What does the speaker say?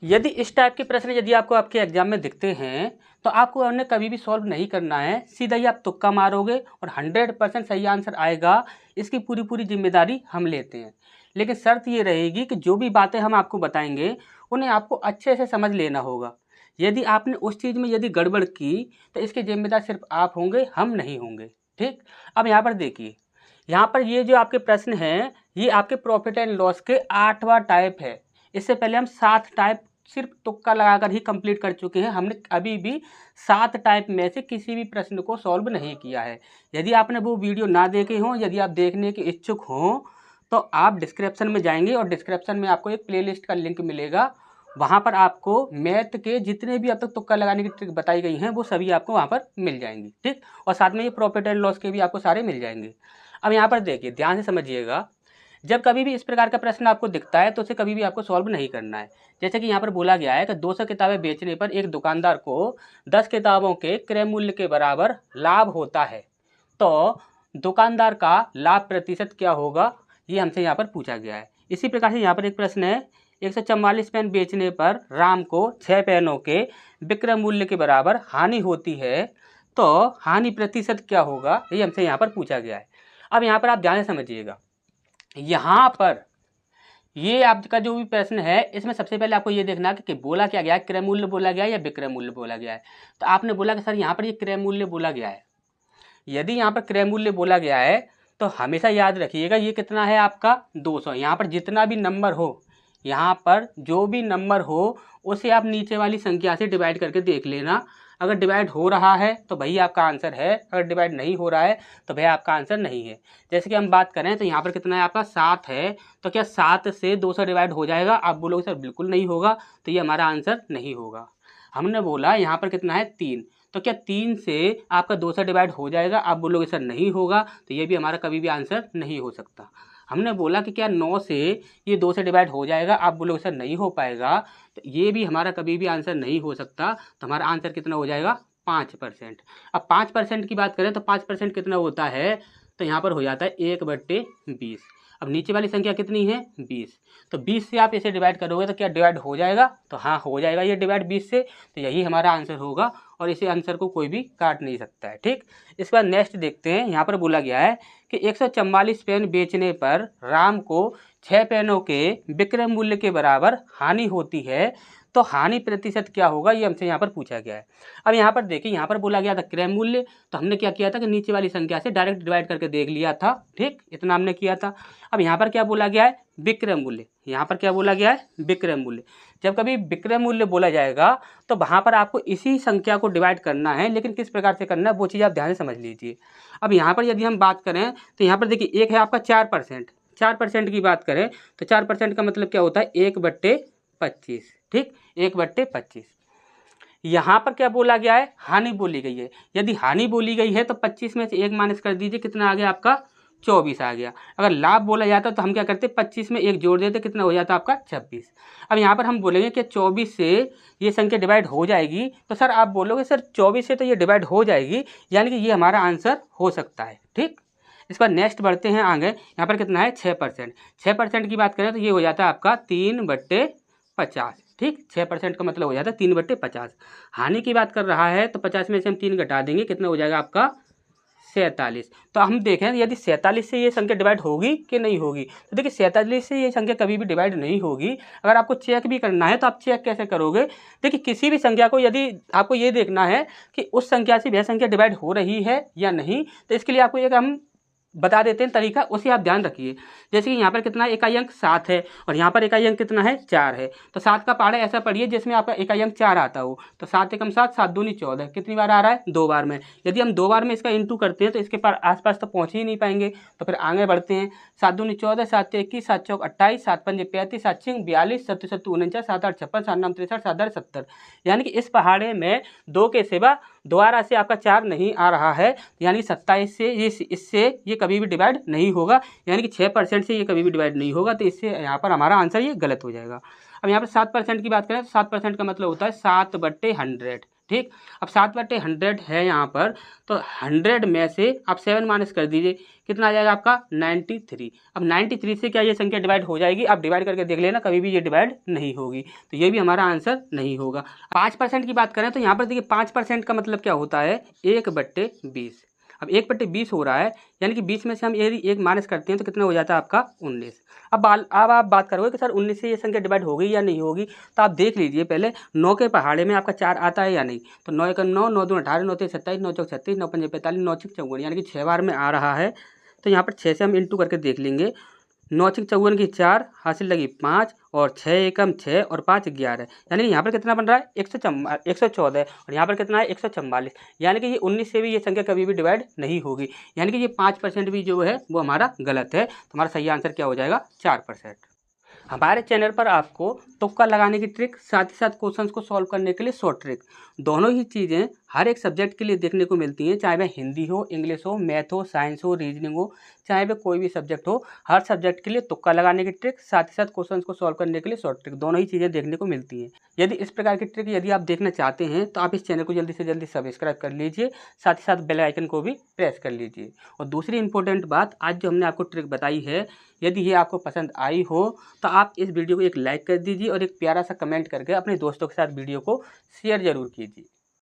यदि इस टाइप के प्रश्न यदि आपको आपके एग्जाम में दिखते हैं तो आपको उन्हें कभी भी सॉल्व नहीं करना है, सीधा ही आप तुक्का मारोगे और 100% सही आंसर आएगा। इसकी पूरी पूरी जिम्मेदारी हम लेते हैं, लेकिन शर्त ये रहेगी कि जो भी बातें हम आपको बताएंगे उन्हें आपको अच्छे से समझ लेना होगा। यदि आपने उस चीज़ में यदि गड़बड़ की तो इसके जिम्मेदार सिर्फ आप होंगे, हम नहीं होंगे। ठीक, अब यहाँ पर देखिए, यहाँ पर ये जो आपके प्रश्न हैं ये आपके प्रॉफिट एंड लॉस के 8वां टाइप है। इससे पहले हम 7 टाइप सिर्फ तुक्का लगाकर ही कंप्लीट कर चुके हैं। हमने अभी भी 7 टाइप में से किसी भी प्रश्न को सॉल्व नहीं किया है। यदि आपने वो वीडियो ना देखे हों, यदि आप देखने के इच्छुक हों तो आप डिस्क्रिप्शन में जाएंगे और डिस्क्रिप्शन में आपको एक प्लेलिस्ट का लिंक मिलेगा। वहाँ पर आपको मैथ के जितने भी अब तक तुक्का लगाने की ट्रिक बताई गई हैं वो सभी आपको वहाँ पर मिल जाएंगी। ठीक, और साथ में ये प्रॉफिट एंड लॉस के भी आपको सारे मिल जाएंगे। अब यहाँ पर देखिए, ध्यान से समझिएगा, जब कभी भी इस प्रकार का प्रश्न आपको दिखता है तो उसे कभी भी आपको सॉल्व नहीं करना है। जैसे कि यहाँ पर बोला गया है कि 200 किताबें बेचने पर एक दुकानदार को 10 किताबों के क्रय मूल्य के बराबर लाभ होता है, तो दुकानदार का लाभ प्रतिशत क्या होगा, ये हमसे यहाँ पर पूछा गया है। इसी प्रकार से यहाँ पर एक प्रश्न है, 144 पेन बेचने पर राम को 6 पेनों के विक्रय मूल्य के बराबर हानि होती है, तो हानि प्रतिशत क्या होगा, ये हमसे यहाँ पर पूछा गया है। अब यहाँ पर आप ध्यान से समझिएगा, यहाँ पर ये आपका जो भी प्रश्न है इसमें सबसे पहले आपको ये देखना है कि बोला क्या गया है, क्रय मूल्य बोला गया है या विक्रय मूल्य बोला गया है। तो आपने बोला कि सर यहाँ पर ये क्रय मूल्य बोला गया है। यदि यहाँ पर क्रय मूल्य बोला गया है तो हमेशा याद रखिएगा ये कितना है आपका 200। यहाँ पर जितना भी नंबर हो, यहाँ पर जो भी नंबर हो उसे आप नीचे वाली संख्या से डिवाइड करके देख लेना। अगर डिवाइड हो रहा है तो भैया आपका आंसर है, अगर डिवाइड नहीं हो रहा है तो भैया आपका आंसर नहीं है। जैसे कि हम बात करें तो यहाँ पर कितना है आपका 7 है, तो क्या 7 से 200 डिवाइड हो जाएगा? आप बोलोगे सर बिल्कुल नहीं होगा, तो ये हमारा आंसर नहीं होगा। हमने बोला यहाँ पर कितना है 3, तो क्या 3 से आपका 200 डिवाइड हो जाएगा? आप बोलोगे सर नहीं होगा, तो ये भी हमारा कभी भी आंसर नहीं हो सकता। हमने बोला कि क्या 9 से ये 2 से डिवाइड हो जाएगा? आप बोलोगे सर नहीं हो पाएगा, तो ये भी हमारा कभी भी आंसर नहीं हो सकता। तो हमारा आंसर कितना हो जाएगा? 5%। अब 5% की बात करें तो 5% कितना होता है? तो यहाँ पर हो जाता है 1/20। अब नीचे वाली संख्या कितनी है? 20। तो 20 से आप इसे डिवाइड करोगे तो क्या डिवाइड हो जाएगा? तो हाँ हो जाएगा ये डिवाइड 20 से, तो यही हमारा आंसर होगा और इसे आंसर को कोई भी काट नहीं सकता है। ठीक, इसके बाद नेक्स्ट देखते हैं। यहाँ पर बोला गया है कि 144 पेन बेचने पर राम को 6 पेनों के विक्रय मूल्य के बराबर हानि होती है, तो हानि प्रतिशत क्या होगा, ये हमसे यहाँ पर पूछा गया है। अब यहाँ पर देखिए, यहाँ पर बोला गया था क्रय मूल्य, तो हमने क्या किया था कि नीचे वाली संख्या से डायरेक्ट डिवाइड करके देख लिया था। ठीक, इतना हमने किया था। अब यहाँ पर क्या बोला गया है? विक्रय मूल्य। यहाँ पर क्या बोला गया है? विक्रय मूल्य। जब कभी विक्रय मूल्य बोला जाएगा तो वहाँ पर आपको इसी संख्या को डिवाइड करना है, लेकिन किस प्रकार से करना है वो चीज़ आप ध्यान से समझ लीजिए। अब यहाँ पर यदि हम बात करें तो यहाँ पर देखिए, एक है आपका 4%। 4% की बात करें तो 4% का मतलब क्या होता है? 1/25। ठीक, 1/25। यहाँ पर क्या बोला गया है? हानि बोली गई है। यदि हानि बोली गई है तो 25 में से 1 माइनस कर दीजिए, कितना आ गया आपका? 24 आ गया। अगर लाभ बोला जाता तो हम क्या करते? 25 में 1 जोड़ देते, कितना हो जाता आपका? 26। अब यहाँ पर हम बोलेंगे कि 24 से ये संख्या डिवाइड हो जाएगी, तो सर आप बोलोगे सर 24 से तो ये डिवाइड हो जाएगी, यानी कि ये हमारा आंसर हो सकता है। ठीक, इस पर नेक्स्ट बढ़ते हैं आगे। यहाँ पर कितना है? 6%। 6% की बात करें तो ये हो जाता है आपका 3/50। ठीक, 6% का मतलब हो जाता है 3/50। हानि की बात कर रहा है तो 50 में से हम 3 घटा देंगे, कितना हो जाएगा आपका? 47। तो हम देखें यदि 47 से ये संख्या डिवाइड होगी कि नहीं होगी, तो देखिए 47 से ये संख्या कभी भी डिवाइड नहीं होगी। अगर आपको चेक भी करना है तो आप चेक कैसे करोगे? देखिए, किसी भी संख्या को यदि आपको ये देखना है कि उस संख्या से वह संख्या डिवाइड हो रही है या नहीं, तो इसके लिए आपको एक हम बता देते हैं तरीका, उसे आप ध्यान रखिए। जैसे कि यहाँ पर कितना इकाई अंक 7 है और यहाँ पर इकाई अंक कितना है? 4 है। तो 7 का पहाड़ा ऐसा पढ़िए जिसमें आपका इकाई अंक 4 आता हो। तो 7 एकम 7, 7 दूनी 14। कितनी बार आ रहा है? 2 बार में। यदि हम 2 बार में इसका इंटू करते हैं तो इसके आसपास तो पहुँच ही नहीं पाएंगे। तो फिर आगे बढ़ते हैं। 7 दूनी 14, 7 21, 7 चौक 28, 7 पंजे 35, 7 छिंग 42, 7 7 49, 7 8 56, 7 9 63, 7 10 70। यानी कि इस पहाड़े में 2 के सिवा दोबारा से आपका 4 नहीं आ रहा है, यानी 27 से इससे ये कभी भी डिवाइड नहीं होगा, यानी कि 6% से ये कभी भी डिवाइड नहीं होगा। तो इससे यहाँ पर हमारा आंसर ये गलत हो जाएगा। अब यहाँ पर 7% की बात करें तो 7% का मतलब होता है 7/100। ठीक। अब 7/100 है यहाँ पर, तो 100 में से आप 7 माइनस कर दीजिए, कितना आ जाएगा आपका 93। अब 93 से क्या ये संख्या डिवाइड हो जाएगी? आप डिवाइड करके देख लेना, कभी भी ये डिवाइड नहीं होगी, तो ये भी हमारा आंसर नहीं होगा। 5% की बात करें तो यहाँ पर देखिए 5% का मतलब क्या होता है? 1/20। अब 1/20 हो रहा है, यानी कि 20 में से हम यदि 1 माइनस करते हैं तो कितना हो जाता है आपका 19। अब आप बात करोगे कि सर 19 से ये संख्या डिवाइड हो गई या नहीं होगी, तो आप देख लीजिए पहले 9 के पहाड़े में आपका 4 आता है या नहीं। तो 9 1 9, 9 2 18, 9 3 27, 9 4 36, 9 5 45, 9 6 54, यानी कि 6 बार में आ रहा है। तो यहाँ पर 6 से हम इंटू करके देख लेंगे। 9 6 54 की 4 हासिल लगी 5 और 6 एकम 6 और 5 11, यानी कि यहाँ पर कितना बन रहा है 114, और यहाँ पर कितना है 144, यानी कि ये 19 से भी ये संख्या कभी भी डिवाइड नहीं होगी, यानी कि ये 5% भी जो है वो हमारा गलत है। तो हमारा सही आंसर क्या हो जाएगा? 4%। हमारे चैनल पर आपको तुक्का लगाने की ट्रिक, साथ ही साथ क्वेश्चंस को सॉल्व करने के लिए शॉर्ट ट्रिक, दोनों ही चीज़ें हर एक सब्जेक्ट के लिए देखने को मिलती हैं, चाहे वह हिंदी हो, इंग्लिश हो, मैथ हो, साइंस हो, रीजनिंग हो, चाहे वह कोई भी सब्जेक्ट हो। हर सब्जेक्ट के लिए तुक्का लगाने की ट्रिक, साथ ही साथ क्वेश्चंस को सॉल्व करने के लिए शॉर्ट ट्रिक, दोनों ही चीज़ें देखने को मिलती हैं। यदि इस प्रकार की ट्रिक यदि आप देखना चाहते हैं तो आप इस चैनल को जल्दी से जल्दी सब्सक्राइब कर लीजिए, साथ ही साथ बेल आइकन को भी प्रेस कर लीजिए। और दूसरी इंपॉर्टेंट बात, आज जो हमने आपको ट्रिक बताई है, यदि ये आपको पसंद आई हो तो आप इस वीडियो को एक लाइक कर दीजिए और एक प्यारा सा कमेंट करके अपने दोस्तों के साथ वीडियो को शेयर ज़रूर कीजिए।